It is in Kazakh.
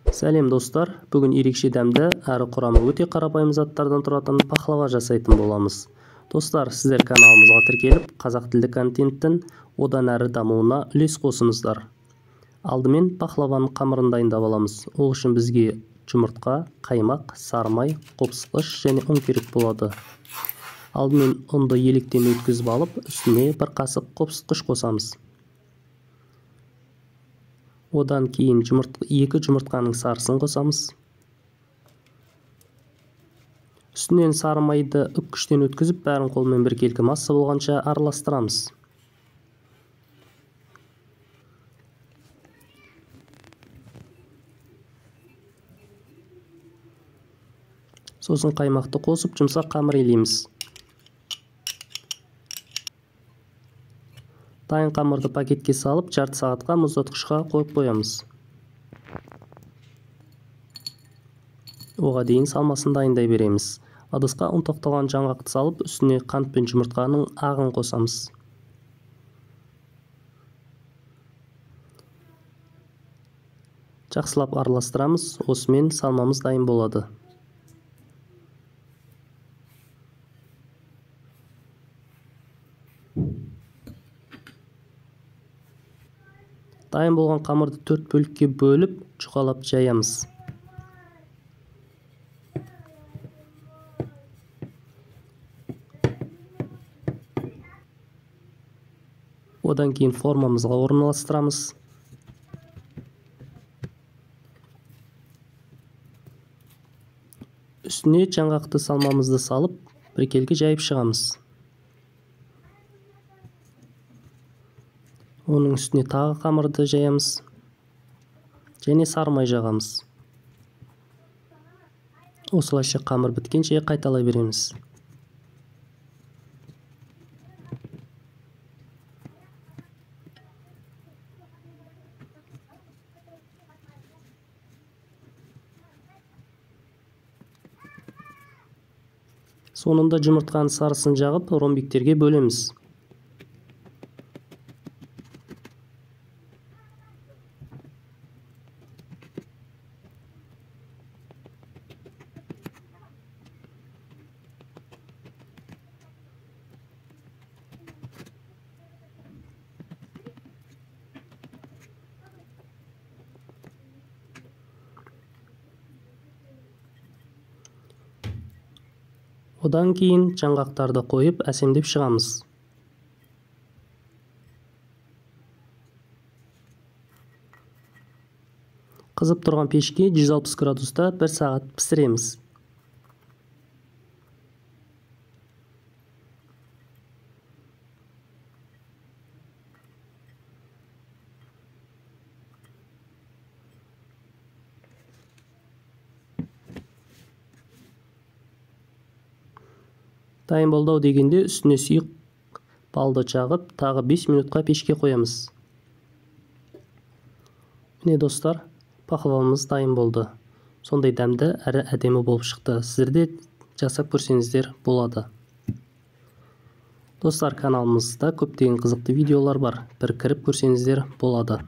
Сәлем достар, бүгін ерекше дәмді әрі құрамы өте қарапайым заттардан тұратын пахлава жасайтын боламыз. Достар, сіздер каналымызға тіркеліп, қазақ тілді контенттің одан әрі дамуына үлес қосыңыздар. Алдымен пахлаваның қамырын дайындап аламыз. Ол үшін бізге жұмыртқа, қаймақ, сары май, қопсықыш және ұн керек болады. Алдымен ұнды електен өткізіп алып, үстіне бір қасық қопсықыш қосамыз. Одан кейін екі жұмыртқаның сарысын қосамыз. Үстінен сары майды үпкіштен өткізіп, бәрін қолмен біркелкі масса болғанша араластырамыз. Сосын қаймақты қосып, жұмсақ қамыр илейміз. Дайын қамырды пакетке салып, жарты сағатқа мұздатқышқа қойып қоямыз. Оған дейін салмасын дайындай береміз. Ыдысқа ұн тоқталған жаңғақты салып, үстіне қант пен жұмыртқаның ағын қосамыз. Жақсылап араластырамыз, осымен салмамыз дайын болады. Дайын болған қамырды 4 бөлікке бөліп, жұқалап жаямыз. Одан кейін формамызға орналастырамыз. Үстіне жаңғақты салмамызды салып, біркелкі жайып шығамыз. Оның үстіне тағы қамырды жаямыз және сары май жағамыз. Осылайша қамыр біткенше қайталай береміз. Соңында жұмыртқаның сарысын жағып, ромбиктерге бөлеміз. Одан кейін жаңғақтарды қойып, әсемдеп шығамыз. Қызып тұрған пешке 160 градуста 1 сағат пісіреміз. Дайын болды дегенде үстіне сұйық балды жағып, тағы 5 минутқа пешке қоямыз. Міне достар, пахлавамыз дайын болды. Сондай дәмді әрі әдемі болып шықты. Сіздер де жасап көрсеңіздер болады. Достар, каналымызда көптеген қызықты видеолар бар. Бір кіріп көрсеңіздер болады.